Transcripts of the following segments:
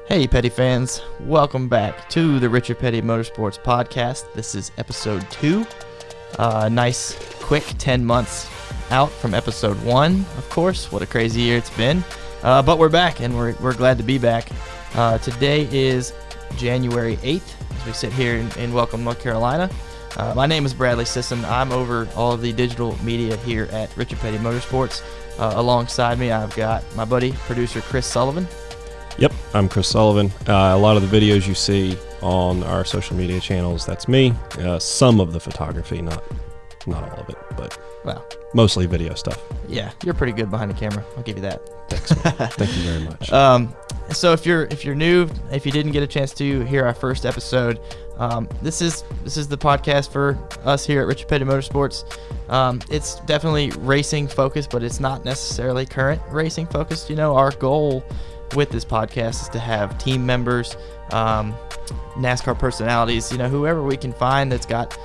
Hey Petty fans, welcome back to the Richard Petty Motorsports Podcast. This is episode 2. Nice quick 10 months out from episode 1, of course. What a crazy year it's been. But we're back, and we're glad to be back. Today is January 8th, as we sit here in Welcome, North Carolina. My name is Bradley Sisson. I'm over all of the digital media here at Richard Petty Motorsports. Alongside me, I've got my buddy, producer Chris Sullivan. Yep, I'm Chris Sullivan. A lot of the videos you see on our social media channels, that's me. Some of the photography, not all of it, but mostly video stuff. Yeah, you're pretty good behind the camera. I'll give you that. Thanks, man. Thank you very much. So if you're new, if you didn't get a chance to hear our first episode, this is the podcast for us here at Richard Petty Motorsports. It's definitely racing focused, but it's not necessarily current racing focused. You know, our goal with this podcast is to have team members, NASCAR personalities, whoever we can find that's got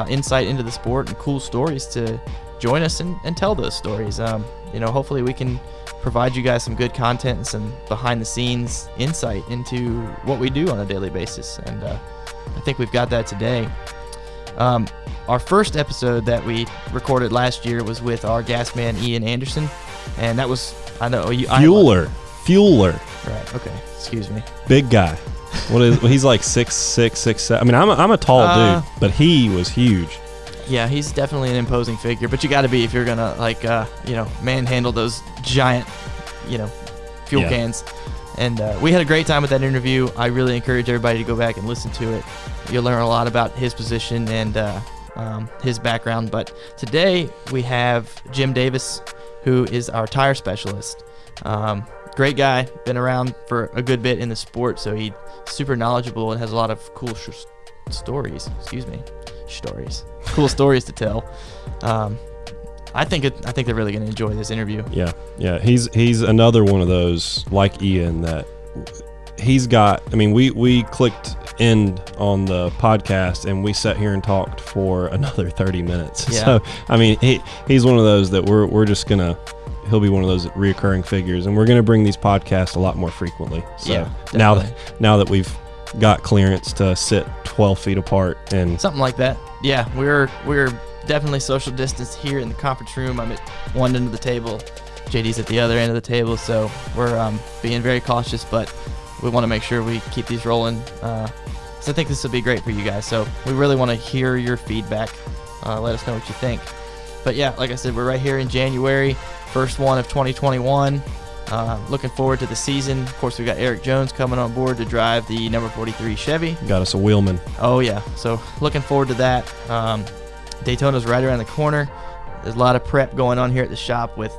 insight into the sport and cool stories to join us and tell those stories. Hopefully we can provide you guys some good content and some behind the scenes insight into what we do on a daily basis. And I think we've got that today. Our first episode that we recorded last year was with our gas man, Ian Anderson. And that was, Fueler. Right. Okay. Excuse me. Big guy. He's like 6'6", 6'7". I mean, I'm a tall dude, but he was huge. Yeah, he's definitely an imposing figure, but you got to be if you're gonna manhandle those giant, fuel cans. And we had a great time with that interview. I really encourage everybody to go back and listen to it. You'll learn a lot about his position and his background. But today we have Jim Davis, who is our tire specialist. Great guy, been around for a good bit in the sport, so he's super knowledgeable and has a lot of cool stories. Cool stories to tell. I think they're really going to enjoy this interview. Yeah. He's another one of those like Ian that he's got. I mean, we clicked end on the podcast and we sat here and talked for another 30 minutes. Yeah. So I mean, he's one of those that we're just gonna. He'll be one of those reoccurring figures, and we're going to bring these podcasts a lot more frequently. So yeah, now that we've got clearance to sit 12 feet apart and something like that. Yeah, we're definitely social distance here in the conference room. I'm at one end of the table, JD's at the other end of the table, so we're being very cautious, but we want to make sure we keep these rolling. So I think this will be great for you guys. So we really want to hear your feedback. Let us know what you think. But yeah, like I said, we're right here in January. First one of 2021. Looking forward to the season. Of course, we've got Erik Jones coming on board to drive the number 43 Chevy. Got us a wheelman. Oh, yeah. So looking forward to that. Daytona's right around the corner. There's a lot of prep going on here at the shop with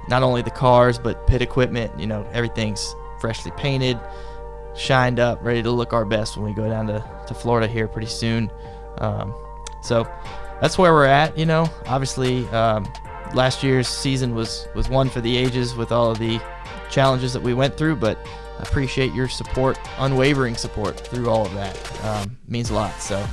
not only the cars, but pit equipment. Everything's freshly painted, shined up, ready to look our best when we go down to Florida here pretty soon. So that's where we're at. Obviously, last year's season was one for the ages with all of the challenges that we went through, but I appreciate your support, unwavering support through all of that. Means a lot. So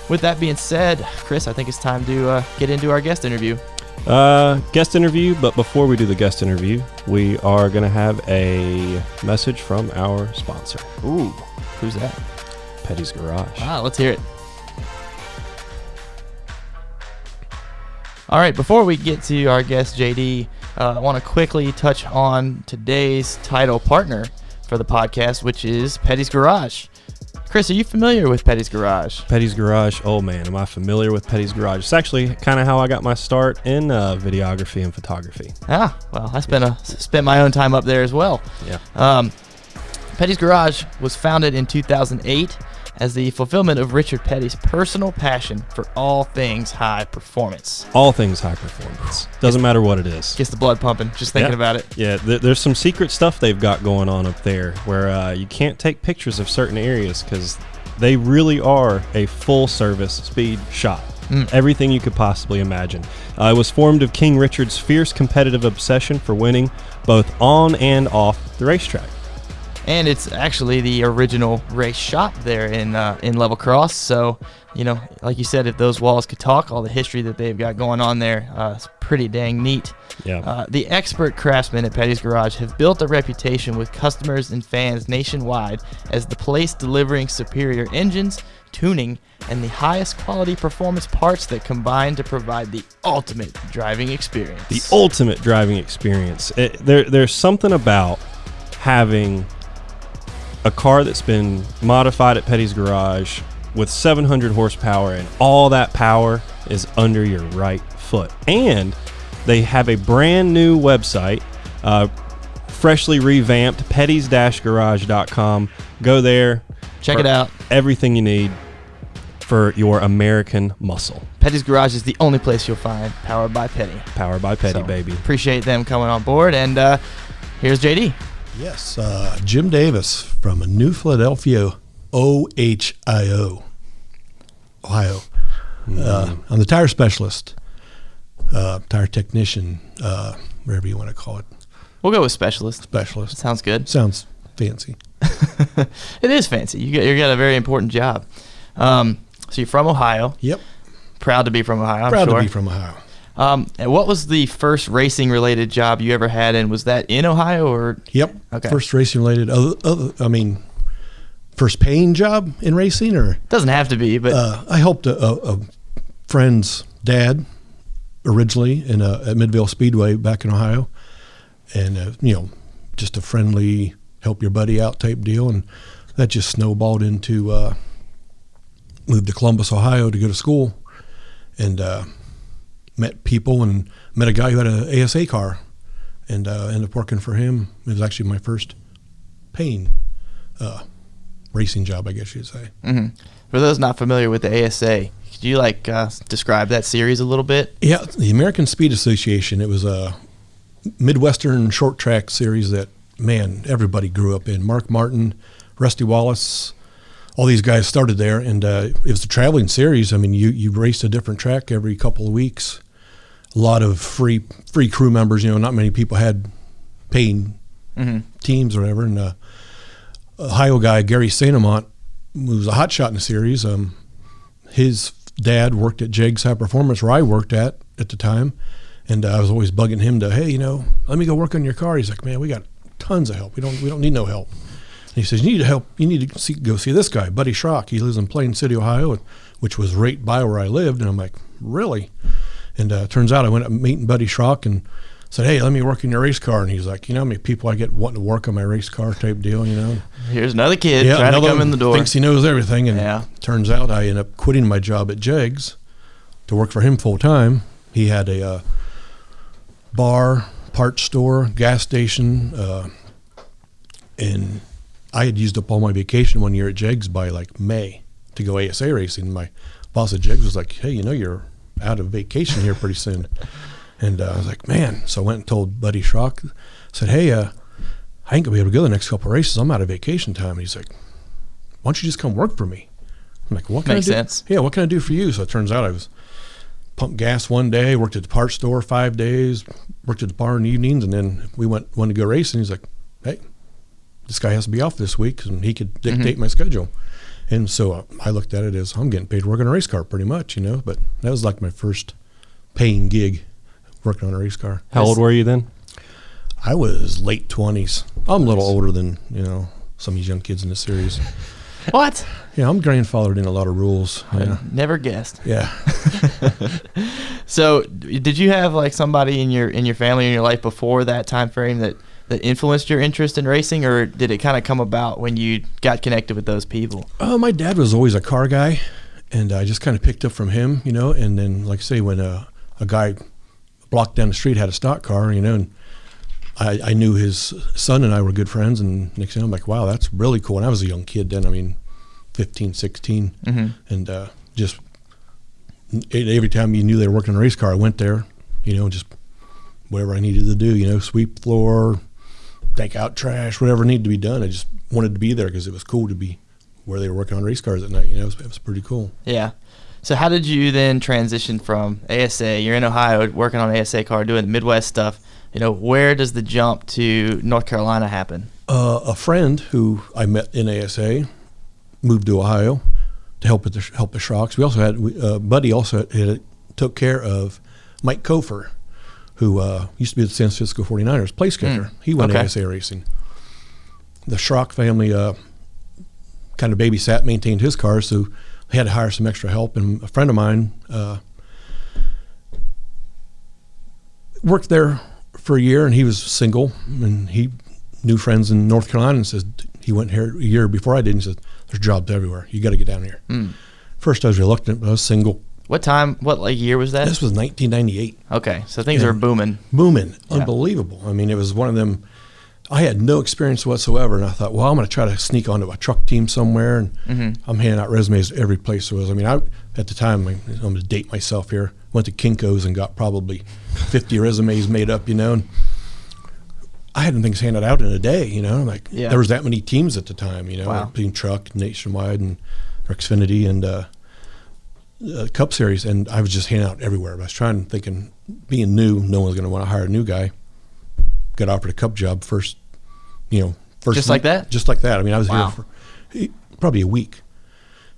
with that being said, Chris, I think it's time to get into our guest interview. But before we do the guest interview, we are going to have a message from our sponsor. Ooh, who's that? Petty's Garage. Let's hear it. All right, before we get to our guest, JD, I want to quickly touch on today's title partner for the podcast, which is Petty's Garage. Chris, are you familiar with Petty's Garage? Petty's Garage. Oh, man, am I familiar with Petty's Garage. It's actually kind of how I got my start in videography and photography. Well, I spent my own time up there as well. Yeah. Petty's Garage was founded in 2008 as the fulfillment of Richard Petty's personal passion for all things high performance. All things high performance. Doesn't matter what it is. Gets the blood pumping just thinking about it. Yeah, there's some secret stuff they've got going on up there where you can't take pictures of certain areas because they really are a full-service speed shop. Everything you could possibly imagine. It was formed of King Richard's fierce competitive obsession for winning both on and off the racetrack. And it's actually the original race shop there in Level Cross. So, like you said, if those walls could talk, all the history that they've got going on there, it's pretty dang neat. Yeah. The expert craftsmen at Petty's Garage have built a reputation with customers and fans nationwide as the place delivering superior engines, tuning, and the highest quality performance parts that combine to provide the ultimate driving experience. The ultimate driving experience. There's something about having a car that's been modified at Petty's Garage with 700 horsepower, and all that power is under your right foot. And they have a brand new website, freshly revamped, pettys-garage.com. Go there. Check it out. Everything you need for your American muscle. Petty's Garage is the only place you'll find Powered by Petty. Powered by Petty, baby. Appreciate them coming on board. And here's JD. Yes, Jim Davis from New Philadelphia, Ohio. I'm the tire specialist, tire technician, whatever you want to call it. We'll go with specialist. Specialist. Sounds good. Sounds fancy. It is fancy. You got a very important job. So you're from Ohio. Yep. Proud to be from Ohio, I'm Proud sure. to be from Ohio. And what was the first racing-related job you ever had, and was that in Ohio or? Yep. Okay. First racing related. First paying job in racing, or Doesn't have to be, but I helped a friend's dad originally at Midvale Speedway back in Ohio, and just a friendly help your buddy out type deal, and that just snowballed into moved to Columbus, Ohio to go to school, and met people and met a guy who had an ASA car, and ended up working for him. It was actually my first paying racing job, I guess you'd say. mm-hmm. For those not familiar with the ASA, could you describe that series a little bit? Yeah, the American Speed Association. It was a Midwestern short track series that, man, everybody grew up in. Mark Martin, Rusty Wallace, all these guys started there, and it was a traveling series. I mean, you raced a different track every couple of weeks. A lot of free crew members. Not many people had paying teams or whatever. And Ohio guy Gary Sainamont, who was a hot shot in the series. His dad worked at Jegs High Performance, where I worked at the time, and I was always bugging him to, hey, let me go work on your car. He's like, man, we got tons of help. We don't need no help. And he says, you need help. You need to go see this guy, Buddy Schrock. He lives in Plain City, Ohio, which was right by where I lived. And I'm like, really? And turns out I went up meeting Buddy Schrock and said, hey, let me work in your race car. And he's like, how many people I get wanting to work on my race car type deal, Here's another kid trying to come in the door. Thinks he knows everything. And turns out I ended up quitting my job at Jegs to work for him full time. He had a bar, parts store, gas station, and I had used up all my vacation one year at Jegs by May to go ASA racing. My boss at Jegs was like, hey, you're out of vacation here pretty soon. And I was like, man. So I went and told Buddy Schrock, said, hey, I ain't gonna be able to go the next couple of races. I'm out of vacation time. And he's like, why don't you just come work for me? I'm like, what can Makes I do? sense. Yeah, what can I do for you? So it turns out I was pumped gas one day, worked at the parts store 5 days, worked at the bar in the evenings, and then we wanted to go racing. He's like, hey, this guy has to be off this week, and he could dictate my schedule. And so I looked at it as I'm getting paid to work on a race car pretty much, But that was my first paying gig, working on a race car. How old were you then? I was late 20s. I'm a little older than, some of these young kids in this series. What? Yeah, I'm grandfathered in a lot of rules. Yeah. Never guessed. Yeah. So, did you have somebody in your family in your life before that time frame that influenced your interest in racing, or did it kind of come about when you got connected with those people? My dad was always a car guy, and I just kind of picked up from him, and then, like I say, when a guy a block down the street had a stock car, and I knew his son and I were good friends, and next thing I'm like, wow, that's really cool. And I was a young kid then, 15, 16, and just every time you knew they were working on a race car, I went there, just whatever I needed to do, sweep the floor, take out trash, whatever needed to be done. I just wanted to be there because it was cool to be where they were working on race cars at night. It was pretty cool. Yeah. So how did you then transition from ASA? You're in Ohio working on an ASA car, doing the Midwest stuff. Where does the jump to North Carolina happen? A friend who I met in ASA moved to Ohio to help with the Shocks. We also had Buddy took care of Mike Kofer, who used to be the San Francisco 49ers place kicker. He went ASA racing. The Schrock family kind of babysat, maintained his car, so they had to hire some extra help. And a friend of mine worked there for a year, and he was single, and he knew friends in North Carolina, and says he went here a year before I did, and he said, there's jobs everywhere. You got to get down here. First I was reluctant, but I was single. What year was that? This was 1998. Okay, so things are booming. Yeah. Unbelievable. I mean, it was one of them. I had no experience whatsoever, and I thought, well, I'm going to try to sneak onto a truck team somewhere, and I'm handing out resumes every place there was. I mean, at the time, I'm going to date myself here, went to Kinko's and got probably 50 resumes made up, and I had things handed out in a day, There was that many teams at the time, Wow. Between Truck, Nationwide, and Xfinity, and Cup Series, and I was just handing out everywhere. I was thinking, being new, no one was going to want to hire a new guy. Got offered a Cup job first. Just like that? Just like that. I mean, I was here for probably a week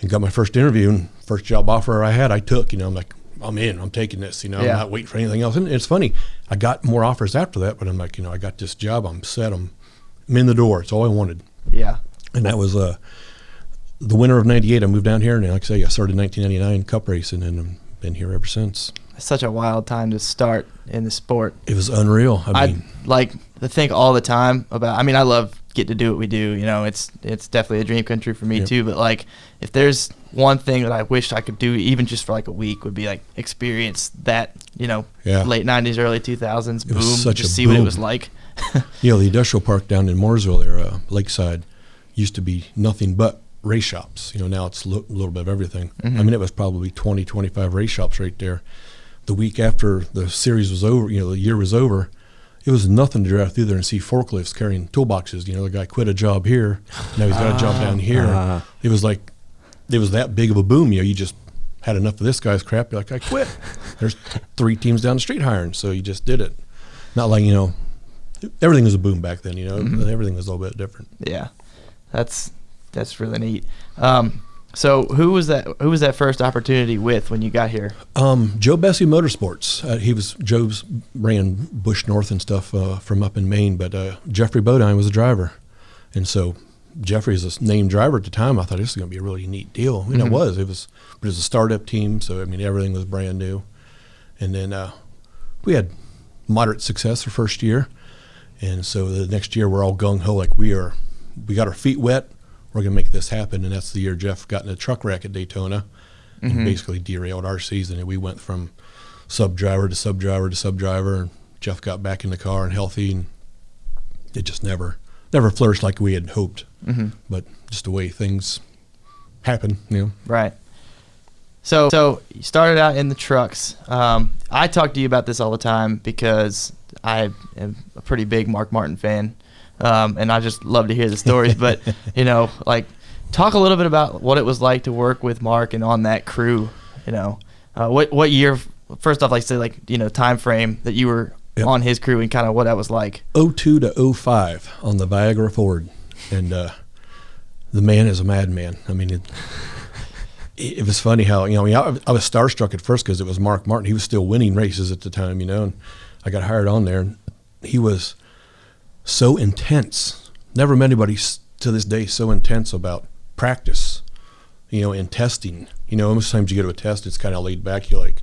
and got my first interview, and first job offer I had, I took. I'm like, I'm in. I'm taking this. I'm not waiting for anything else. And it's funny. I got more offers after that, but I'm like, I got this job. I'm set. I'm in the door. It's all I wanted. Yeah. And that was the winter of '98. I moved down here, and like I say, I started in 1999 Cup racing, and I've been here ever since. It's such a wild time to start in the sport. It was unreal. I mean, like to think all the time about. I mean, I love getting to do what we do. It's definitely a dream country for me too. But like, if there's one thing that I wish I could do, even just for like a week, would be like experience that. Late '90s, early 2000s boom. Just see what it was like. The industrial park down in Mooresville there, Lakeside, used to be nothing but race shops. Now it's a little bit of everything. I mean, it was probably 20, 25 race shops right there. The week after the series was over, the year was over, it was nothing to drive through there and see forklifts carrying toolboxes. The guy quit a job here, now he's got a job down here. It was like, it was that big of a boom. You just had enough of this guy's crap. You're like, I quit. There's 3 teams down the street hiring, so you just did it. Not like, everything was a boom back then, everything was a little bit different. Yeah, that's really neat. So who was that first opportunity with when you got here? Joe Bessie Motorsports. Joe's ran Bush North and stuff from up in Maine, but Jeffrey Bodine was a driver, and so Jeffrey is a named driver at the time. I thought this was going to be a really neat deal. I mean, it was a startup team, so I mean everything was brand new, and then we had moderate success the first year, and so the next year we're all gung ho, like we got our feet wet. We're going to make this happen, and that's the year Jeff got in a truck wreck at Daytona and basically derailed our season, and we went from sub-driver to sub-driver to sub-driver, and Jeff got back in the car and healthy, and it just never flourished like we had hoped, but just the way things happen, Right. So you started out in the trucks. I talk to you about this all the time because I am a pretty big Mark Martin fan. And I just love to hear the stories, but talk a little bit about what it was like to work with Mark and on that crew. What year? First off, time frame that you were on his crew and kind of what that was like. 02 to 05 on the Viagra Ford, and the man is a madman. I mean, it was funny how I was starstruck at first because it was Mark Martin. He was still winning races at the time, and I got hired on there, and he was so intense. Never met anybody to this day so intense about practice, and testing. Most times you go to a test, it's kind of laid back. You're like,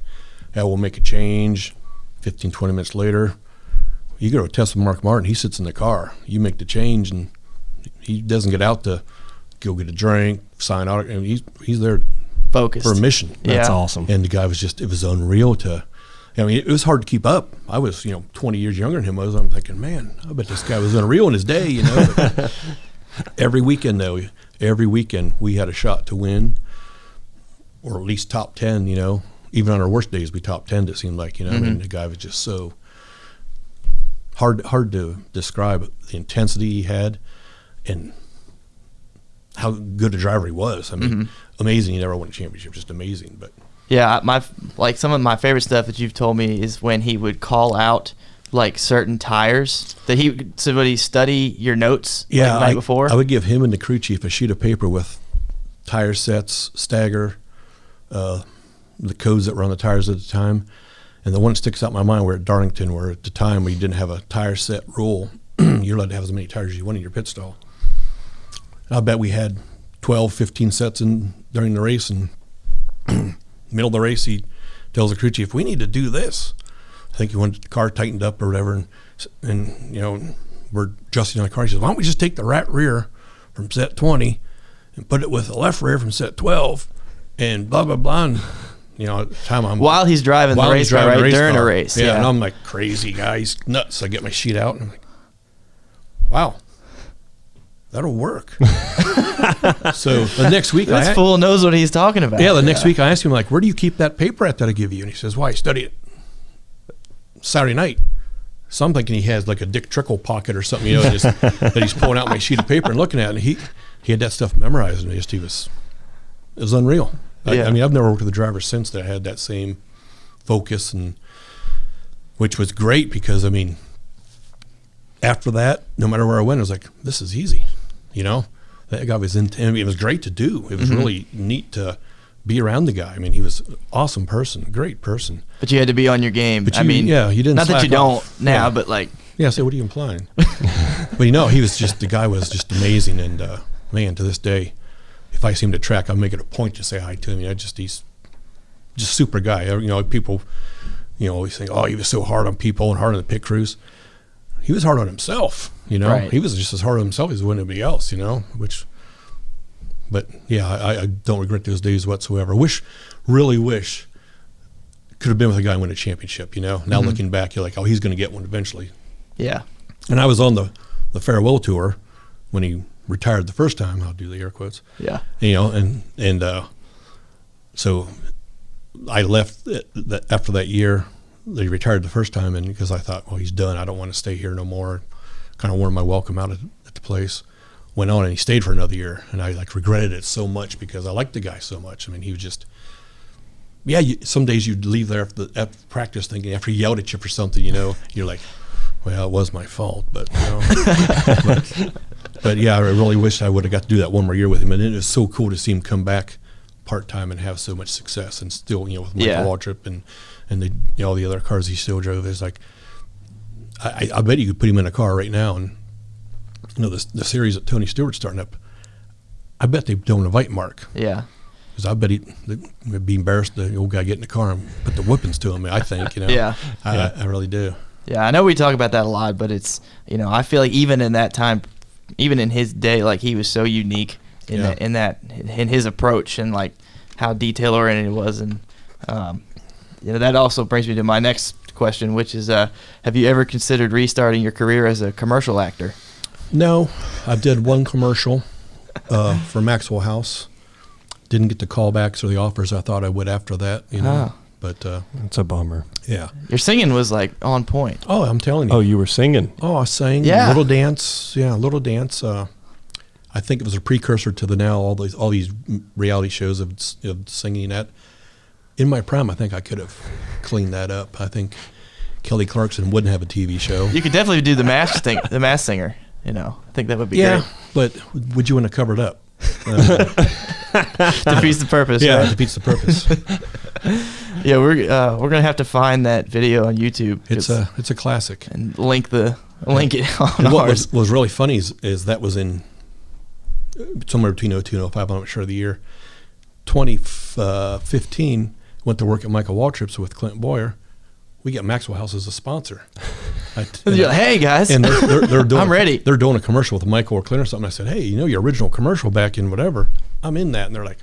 yeah, we'll make a change. 15, 20 minutes later, you go to a test with Mark Martin, he sits in the car. You make the change, and he doesn't get out to go get a drink, sign out. I mean, he's there focused for a mission. That's awesome. And the guy was it was unreal it was hard to keep up. I was, 20 years younger than him. I'm thinking, man, I bet this guy was unreal in his day, But every weekend, though, we had a shot to win, or at least top 10, Even on our worst days, we top 10, it seemed like, I mean, the guy was just so hard to describe the intensity he had and how good a driver he was. I mean, amazing. He never won a championship, just amazing, but. Yeah, some of my favorite stuff that you've told me is when he would call out like certain tires that would he study your notes Yeah, like the night before? I would give him and the crew chief a sheet of paper with tire sets, stagger, the codes that were on the tires at the time. And the one that sticks out in my mind were at Darlington, where at the time we didn't have a tire set rule. You're allowed to have as many tires as you want in your pit stall. I bet we had 12, 15 sets during the race, and middle of the race, he tells the crew chief, we need to do this. I think he wanted the car tightened up or whatever, and we're adjusting on the car. He says, why don't we just take the right rear from set 20 and put it with the left rear from set 12 and blah, blah, blah. And, at the time while he's driving the race car, right? During a race. Yeah, and I'm like, crazy guy, he's nuts. I get my sheet out, and I'm like, wow, that'll work. So the next week, this fool knows what he's talking about. Yeah, the next week I asked him, like, where do you keep that paper at that I give you? And he says, why, I study it Saturday night. So I'm thinking he has like a Dick Trickle pocket or something, just that he's pulling out my sheet of paper and looking at it. And he had that stuff memorized, and it was unreal. Yeah. I mean, I've never worked with a driver since that had that same focus, and which was great because, I mean, after that, no matter where I went, I was like, this is easy, That guy was it was great to do. It was really neat to be around the guy. I mean, he was an awesome person, great person. But you had to be on your game. But you didn't. Not that you don't off. now, but like. Yeah, so what are you implying? But the guy was just amazing, and man, to this day, if I see him at track, I'll make it a point to say hi to him. He's just super guy. People, always think, oh, he was so hard on people and hard on the pit crews. He was hard on himself, Right. He was just as hard on himself as anybody else, But yeah, I don't regret those days whatsoever. Really wish could have been with a guy who won a championship, Now looking back, you're like, oh, he's going to get one eventually. Yeah. And I was on the farewell tour when he retired the first time. I'll do the air quotes. Yeah. So I left after that year. They retired the first time, and because I thought, well, he's done. I don't want to stay here no more. Kind of warned my welcome out at the place. Went on, and he stayed for another year, and I regretted it so much because I liked the guy so much. I mean, he was just, some days you'd leave there after practice thinking, after he yelled at you for something, you're like, well, it was my fault, but but yeah, I really wish I would have got to do that one more year with him, and it was so cool to see him come back part-time and have so much success, and still, with Michael Waltrip and all the other cars he still drove. It's like, I bet you could put him in a car right now, and the series that Tony Stewart's starting up, I bet they don't invite Mark. Yeah. Because I bet he'd be embarrassed the old guy get in the car and put the whippings to him. I think, Yeah. I really do. Yeah, I know we talk about that a lot, but it's, I feel like even in that time, even in his day, like he was so unique in his approach and like how detail oriented it was, and that also brings me to my next question, which is, have you ever considered restarting your career as a commercial actor? No, I did one commercial for Maxwell House. Didn't get the callbacks or the offers I thought I would after that, But it's a bummer. Yeah, your singing was like on point. Oh, I'm telling you. Oh, you were singing. Oh, I sang. Yeah. Little Dance. Yeah, Little Dance. I think it was a precursor to all these reality shows of singing that. In my prime, I think I could have cleaned that up. I think Kelly Clarkson wouldn't have a TV show. You could definitely do the Masked Singer. I think that would be great. But would you want to cover it up? Defeats the purpose. Yeah, right? it defeats the purpose. Yeah, we're gonna have to find that video on YouTube. It's a classic. And link it on what ours. was really funny is that was in somewhere between 02 and 05. I'm not sure of the year. 2015 went to work at Michael Waltrip's with Clint Boyer. We got Maxwell House as a sponsor. You're like, hey guys, and they're doing. I'm ready. They're doing a commercial with Michael or Clint or something. I said, hey, your original commercial back in whatever. I'm in that, and they're like,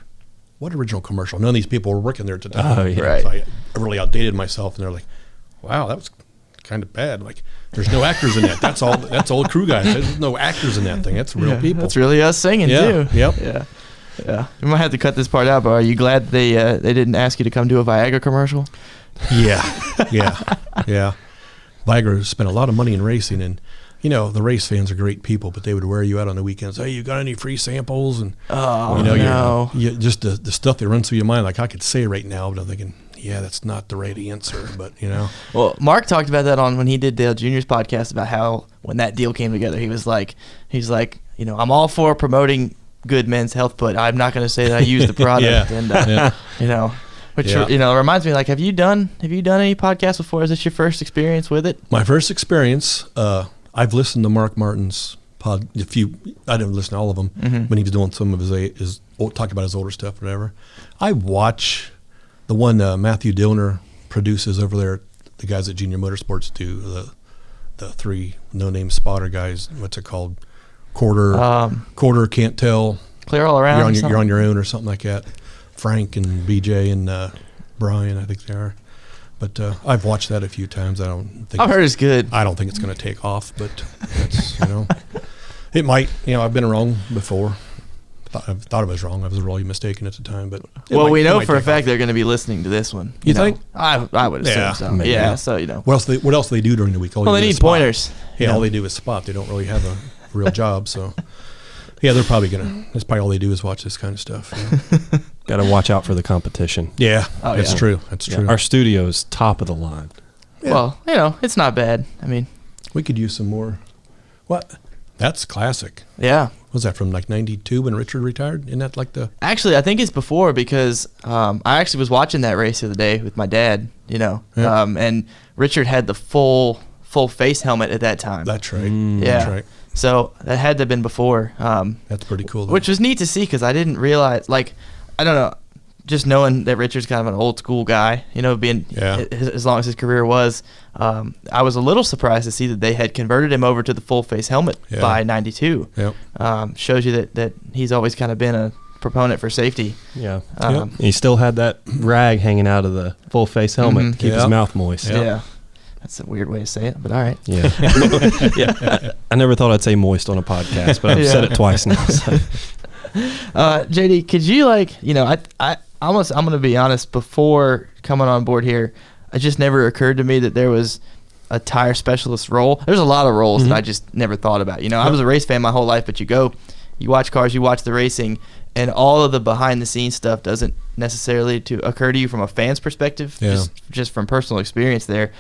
what original commercial? None of these people were working there at the time. Oh, yeah. Right. So I really outdated myself, and they're like, wow, that was kind of bad. Like, there's no actors in that. That's all crew guys. There's no actors in that thing. That's real people. That's really us singing too. Yep. Yeah. We might have to cut this part out, but are you glad they didn't ask you to come do a Viagra commercial? Yeah. Viagra spent a lot of money in racing, and the race fans are great people, but they would wear you out on the weekends. Hey, you got any free samples? And no. you just the stuff that runs through your mind. Like, I could say right now, but I'm thinking yeah, that's not the right answer, but Well, Mark talked about that on when he did Dale Jr.'s podcast about how when that deal came together, he's like, I'm all for promoting good men's health, but I'm not going to say that I use the product. Which reminds me, like, have you done any podcasts before? Is this your first experience with it? My first experience. I've listened to Mark Martin's pod. I didn't listen to all of them when he was doing some of his talking about his older stuff, or whatever. I watch the one Matthew Dillner produces over there. The guys at Junior Motorsports do the 3 no-name spotter guys. What's it called? Quarter can't tell. Clear all around. You're on your own or something like that. Frank and BJ and Brian, I think they are. But I've watched that a few times. I've heard it's good. I don't think it's going to take off, but it's, it might. I've been wrong before. I thought I was wrong. I was really mistaken at the time. But we know for a fact they're going to be listening to this one. You think? I would assume so. Maybe. Yeah. So What else they do during the week? They need pointers. Yeah, all they do is spot. They don't really have a real job. So yeah, they're probably that's probably all they do is watch this kind of stuff. Got to watch out for the competition. Yeah, that's true. That's true. Our studio's top of the line. Yeah. Well, it's not bad. I mean, we could use some more. What? That's classic. Yeah. Was that from like 92 when Richard retired? Isn't that like the... Actually, I think it's before because I actually was watching that race the other day with my dad, and Richard had the full face helmet at that time. That's right. Yeah. That's right. So that had to have been before. That's pretty cool, though. Which was neat to see because I didn't realize, I don't know, just knowing that Richard's kind of an old school guy, being as long as his career was, I was a little surprised to see that they had converted him over to the full face helmet by 92. Yep. Shows you that he's always kind of been a proponent for safety. Yeah. He still had that rag hanging out of the full face helmet to keep his mouth moist. Yeah. That's a weird way to say it, but all right. Yeah. I never thought I'd say moist on a podcast, but I've said it twice now. So. JD, could you I'm going to be honest, before coming on board here, it just never occurred to me that there was a tire specialist role. There's a lot of roles that I just never thought about. I was a race fan my whole life, but you watch cars, you watch the racing, and all of the behind-the-scenes stuff doesn't necessarily to occur to you from a fan's perspective, just from personal experience there.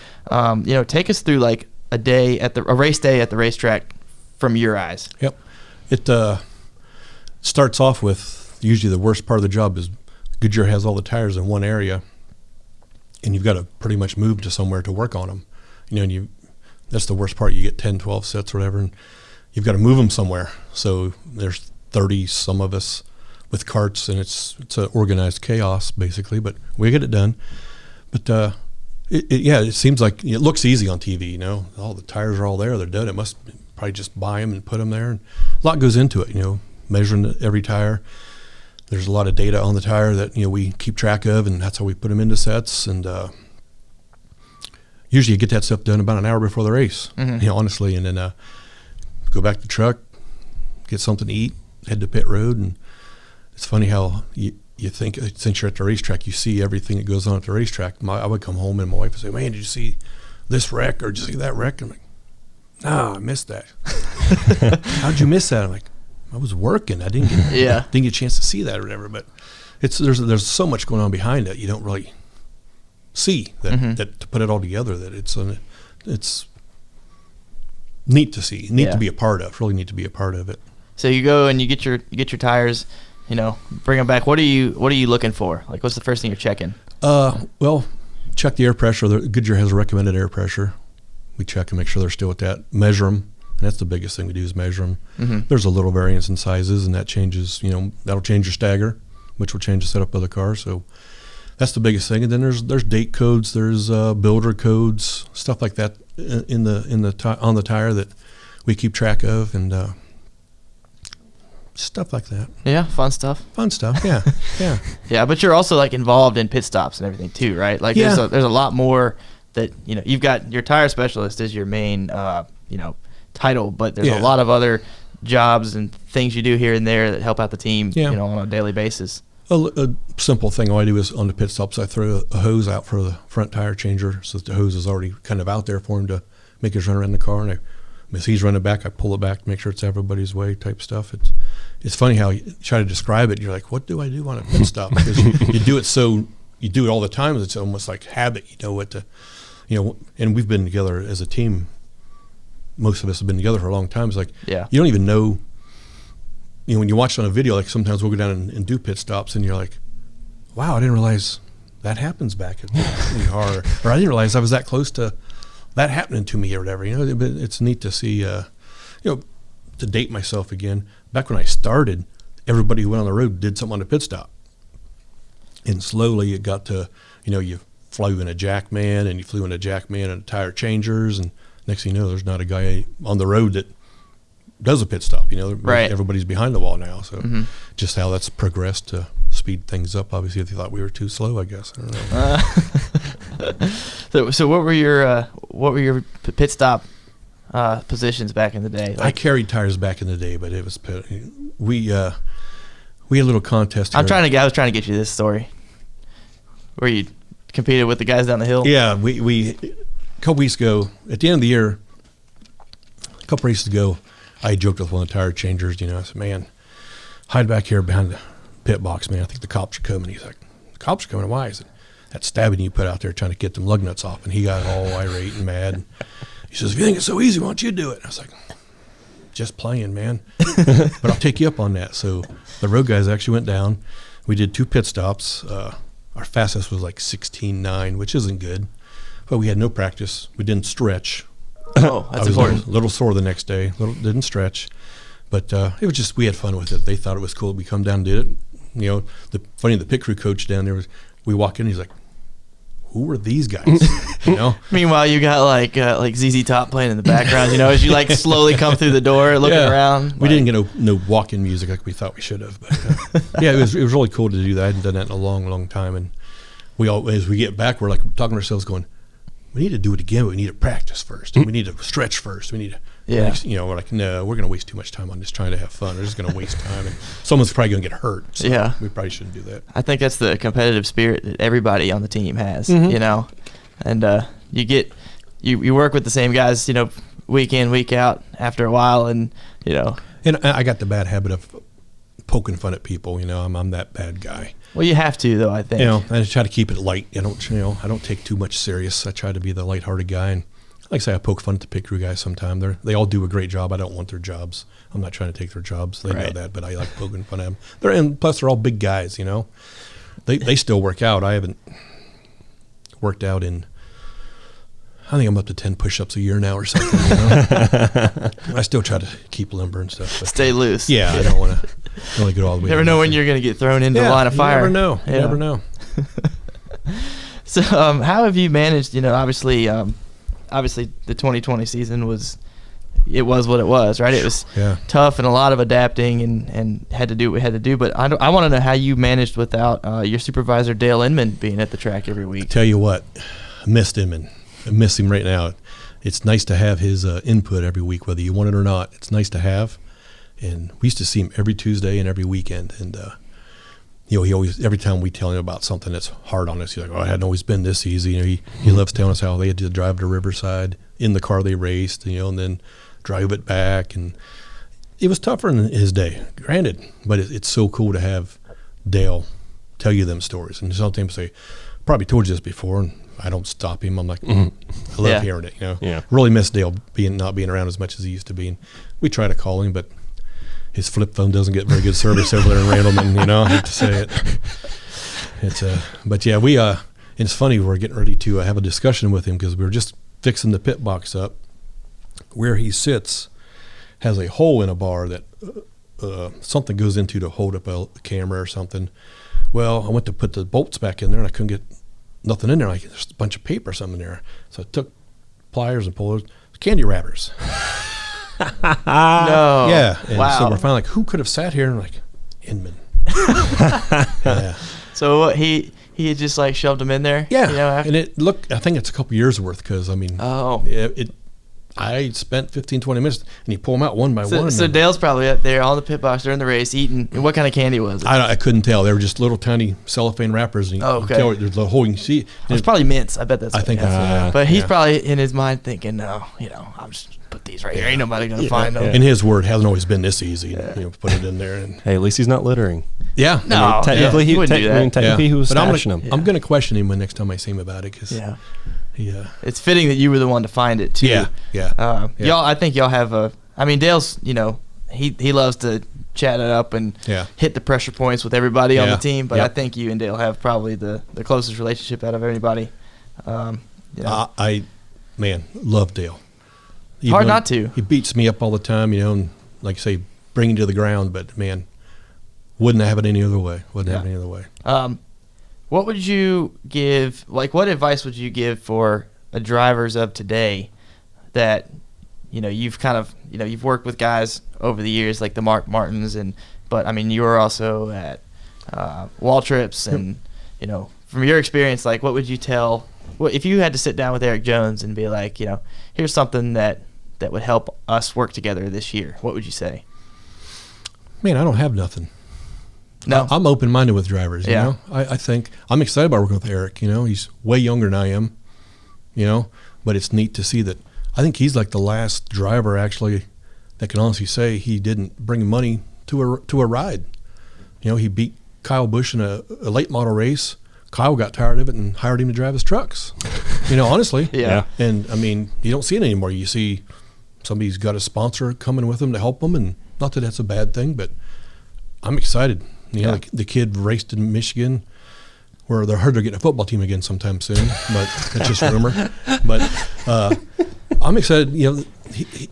Take us through like a race day at the racetrack from your eyes. Yep. It starts off with usually the worst part of the job is Goodyear has all the tires in one area, and you've got to pretty much move to somewhere to work on them. And that's the worst part. You get 10, 12 sets or whatever, and you've got to move them somewhere. So there's 30 some of us with carts, and it's an organized chaos basically, but we get it done. But it seems like it looks easy on TV. All the tires are all there, they're done. It must probably just buy them and put them there. And a lot goes into it. Measuring every tire. There's a lot of data on the tire that we keep track of, and that's how we put them into sets. And usually you get that stuff done about an hour before the race, honestly, and then go back to the truck, get something to eat, head to pit road. And it's funny how you think, since you're at the racetrack, you see everything that goes on at the racetrack. I would come home and my wife would say, "Man, did you see this wreck, or did you see that wreck?" I'm like, "No, I missed that." "How'd you miss that?" I'm like, "I was working. I didn't get a chance to see that or whatever." But there's so much going on behind it. You don't really see that to put it all together. That it's neat to see, to be a part of. Really neat to be a part of it. So you go and you get your tires, bring them back. What are you looking for? Like, what's the first thing you're checking? Well, check the air pressure. Goodyear has a recommended air pressure. We check and make sure they're still at that. Measure them. And that's the biggest thing we do is measure them. There's a little variance in sizes, and that changes, that'll change your stagger, which will change the setup of the car. So that's the biggest thing. And then there's date codes, there's builder codes, stuff like that on the tire that we keep track of, and stuff like that. Yeah, fun stuff. Yeah. Yeah, but you're also like involved in pit stops and everything too, right? Like there's a lot more that you've got. Your tire specialist is your main title, but there's a lot of other jobs and things you do here and there that help out the team on a daily basis. A simple thing all I do is on the pit stops I throw a hose out for the front tire changer, so that the hose is already kind of out there for him to make his run around the car, and as he's running back, I pull it back, make sure it's everybody's way type stuff. It's funny how you try to describe it, you're like, what do I do on a pit stop? Because you do it so you do it all the time. It's almost like habit. You know what to, and we've been together as a team. Most of us have been together for a long time. It's like, you don't even know, when you watch it on a video, like sometimes we'll go down and do pit stops and you're like, wow, I didn't realize that happens back at the car. Or I didn't realize I was that close to that happening to me or whatever. But it's neat to see, to date myself again. Back when I started, everybody who went on the road did something on the pit stop. And slowly it got to, you flew in a jackman and you flew in a jackman and tire changers. And next thing you know, there's not a guy on the road that does a pit stop. Right. Everybody's behind the wall now. So just how that's progressed to speed things up. Obviously, they thought we were too slow, I guess. I don't know. So what were your pit stop positions back in the day? I carried tires back in the day, but it was we had a little contest here. I was trying to get you this story where you competed with the guys down the hill. Yeah, we a couple weeks ago at the end of the year, a couple races ago, I joked with one of the tire changers. I said, "Man, hide back here behind the pit box, man. I think the cops are coming." He's like, "The cops are coming? Why?" I said, "That stabbing you put out there trying to get them lug nuts off." And he got all irate and mad. He says, "If you think it's so easy, why don't you do it?" I was like, "Just playing, man." But I'll take you up on that. So the road guys actually went down. We did 2 pit stops. Our fastest was like 16.9, which isn't good. But we had no practice. We didn't stretch. Oh, that's important. I was a little sore the next day. Didn't stretch. But it was just, we had fun with it. They thought it was cool. We come down and did it. The pit crew coach down there, we walk in, he's like, "Who are these guys?" Meanwhile, you got like ZZ Top playing in the background, as you slowly come through the door looking around. We didn't get no walk-in music like we thought we should have. But it was really cool to do that. I hadn't done that in a long, long time. And as we get back, we're like talking to ourselves going, we need to do it again, but we need to practice first. And we need to stretch first. We need to, we're like, no, we're going to waste too much time on just trying to have fun. We're just going to waste time. And someone's probably going to get hurt. So we probably shouldn't do that. I think that's the competitive spirit that everybody on the team has, And you work with the same guys, week in, week out after a while. And I got the bad habit of poking fun at people. I'm that bad guy. Well, you have to, though, I think. I try to keep it light. I don't take too much serious. I try to be the lighthearted guy. And like I say, I poke fun at the pit crew guys sometimes. They all do a great job. I don't want their jobs. I'm not trying to take their jobs. They know that, but I like poking fun at them. Plus, they're all big guys, They still work out. I haven't worked out in, I think I'm up to 10 push-ups a year now or something. I still try to keep limber and stuff. But stay loose. Yeah, I don't want to really go all the way. You never know when you're going to get thrown into the line of fire. You never know. So how have you managed, obviously the 2020 season was what it was, right? It was tough and a lot of adapting and had to do what we had to do. But I want to know how you managed without your supervisor, Dale Inman, being at the track every week. I tell you what, I missed Inman. I miss him right now. It's nice to have his input every week, whether you want it or not. It's nice to have. And we used to see him every Tuesday and every weekend. And, he always, every time we tell him about something that's hard on us, he's like, "Oh, it hadn't always been this easy." He loves telling us how they had to drive to Riverside in the car they raced, and then drive it back. And it was tougher in his day, granted. But it's so cool to have Dale tell you them stories. And sometimes say, "Probably told you this before," and I don't stop him. I'm like, I love hearing it. Really miss Dale not being around as much as he used to be. And we try to call him, but his flip phone doesn't get very good service over there in Randleman. I hate to say it. But yeah, and it's funny. We're getting ready to have a discussion with him because we were just fixing the pit box up. Where he sits has a hole in a bar that something goes into to hold up a camera or something. Well, I went to put the bolts back in there and I couldn't get nothing in there. Like, there's a bunch of paper or something in there. So I took pliers and pulled candy wrappers. No. Yeah. And wow. so we're finally like, who could have sat here and like, Inman. Yeah. So he had just shoved them in there? Yeah. And I think it's a couple years worth because, I spent 15, 20 minutes, and you pull them out one by one. So Dale's probably up there on the pit box during the race eating. And what kind of candy was it? I couldn't tell. They were just little tiny cellophane wrappers. And you can tell there's the whole you can see. It's probably mints. I bet that's. I think that's that's. but he's probably in his mind thinking, "No, put these right here. Ain't nobody gonna find them. And his word hasn't always been this easy. Put it in there. And Hey, at least he's not littering. yeah, No, Technically, he wouldn't do that. Technically, he was but stashing them. I'm going to question him when next time I see him about it because It's fitting that you were the one to find it too. Yeah. Y'all, I think y'all have Dale's, he loves to chat it up and hit the pressure points with everybody on the team, but I think you and Dale have probably the closest relationship out of everybody. I love Dale. Hard not to. He beats me up all the time, and like I say, bringing to the ground, but man, wouldn't have it any other way. What would you give, what advice would you give for drivers of today that, you've kind of, you've worked with guys over the years like the Mark Martins, but you were also at Waltrips, and, from your experience, what would you tell, if you had to sit down with Erik Jones and be like, here's something that would help us work together this year, what would you say? Man, I don't have nothing. No, I'm open-minded with drivers. I think I'm excited about working with Erik. He's way younger than I am. But it's neat to see that. I think he's like the last driver actually that can honestly say he didn't bring money to a ride. He beat Kyle Busch in a late model race. Kyle got tired of it and hired him to drive his trucks. Honestly. Yeah. And you don't see it anymore. You see somebody's got a sponsor coming with them to help them, and not that that's a bad thing, but I'm excited. The kid raced in Michigan, where they're heard they're getting a football team again sometime soon, but that's just rumor. But I'm excited. You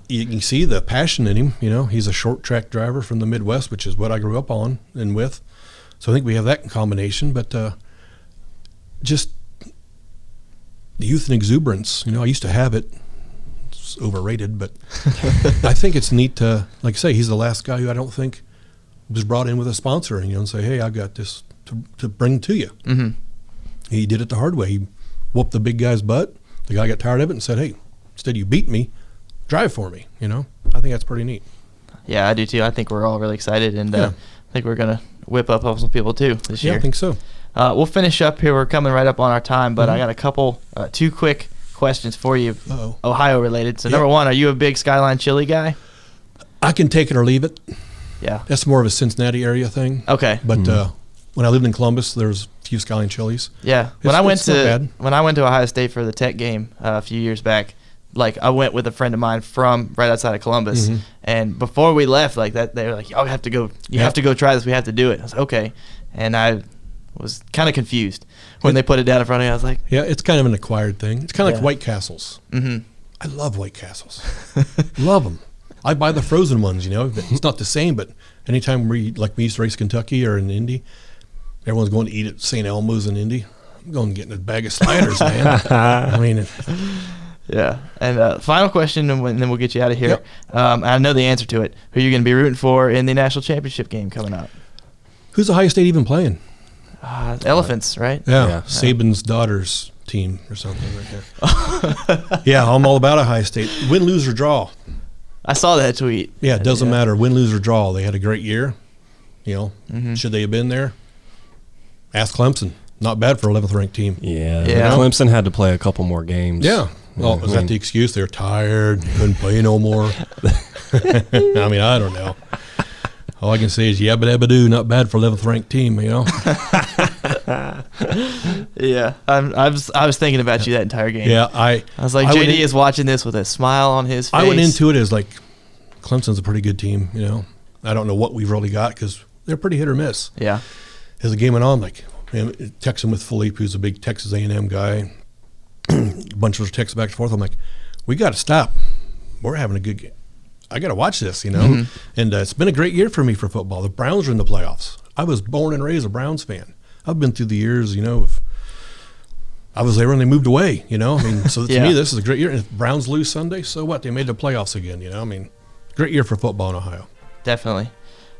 can see the passion in him. He's a short track driver from the Midwest, which is what I grew up on and with. So I think we have that in combination. But just the youth and exuberance. I used to have it. It's overrated, but I think it's neat to, like I say, he's the last guy who I don't think was brought in with a sponsor and say, hey, I've got this to bring to you. Mm-hmm. He did it the hard way. He whooped the big guy's butt. The guy got tired of it and said, hey, instead you beat me, drive for me. I think that's pretty neat. Yeah, I do too. I think we're all really excited, and I think we're going to whip up some people too this year. Yeah, I think so. We'll finish up here. We're coming right up on our time, but I got two quick questions for you, Ohio related. So number one, are you a big Skyline chili guy? I can take it or leave it. Yeah. That's more of a Cincinnati area thing. Okay. But when I lived in Columbus, there's a few Skyline chilies. Yeah. When I went to Ohio State for the Tech game a few years back, I went with a friend of mine from right outside of Columbus, and before we left, they were like, "Oh, you have to go try this. We have to do it." I was like, "Okay," and I was kind of confused when they put it down in front of me. I was like, "Yeah, it's kind of an acquired thing. It's kind of like White Castles. Mm-hmm. I love White Castles. Love them. I buy the frozen ones. It's not the same, but anytime we used to race Kentucky or in Indy, everyone's going to eat at St. Elmo's in Indy. I'm going to get in a bag of sliders, man. Yeah. And final question, and then we'll get you out of here. Yep. I know the answer to it. Who are you going to be rooting for in the national championship game coming up? Who's Ohio State even playing? Elephants, right? Yeah. Saban's daughter's team or something like that. Yeah, I'm all about Ohio State. Win, lose, or draw. I saw that tweet. Yeah, it doesn't matter. Win, lose, or draw. They had a great year. Should they have been there? Ask Clemson. Not bad for 11th ranked team. Yeah. Clemson had to play a couple more games. Yeah. Well, was that the excuse? They were tired, couldn't play no more. I don't know. All I can say is yabba dabba doo, not bad for 11th ranked team, Yeah, I was thinking about you that entire game. Yeah, I was like, JD is watching this with a smile on his face. I went into it as like, Clemson's a pretty good team. I don't know what we've really got because they're pretty hit or miss. Yeah. As the game went on, texting with Philippe, who's a big Texas A&M guy. A bunch of us texts back and forth. I'm like, we got to stop. We're having a good game. I got to watch this, And it's been a great year for me for football. The Browns are in the playoffs. I was born and raised a Browns fan. I've been through the years, I was there when they moved away, So to me, this is a great year. And if Browns lose Sunday, so what? They made the playoffs again, Great year for football in Ohio. Definitely.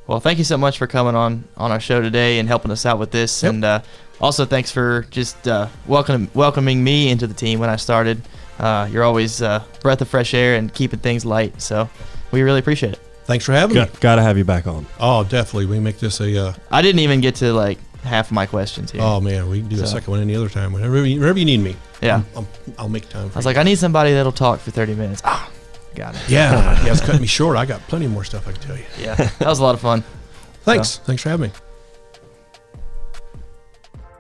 Well, thank you so much for coming on our show today and helping us out with this. Yep. And also, thanks for just welcoming me into the team when I started. You're always a breath of fresh air and keeping things light. So we really appreciate it. Thanks for having me. Got to have you back on. Oh, definitely. We can make this a... I didn't even get to half of my questions here. Oh, man. We can do a second one any other time. Whenever you need me. Yeah. I'll make time for you. I was like, I need somebody that'll talk for 30 minutes. Got it. Yeah, you guys cut me short. I got plenty more stuff I can tell you. Yeah, that was a lot of fun. Thanks for having me.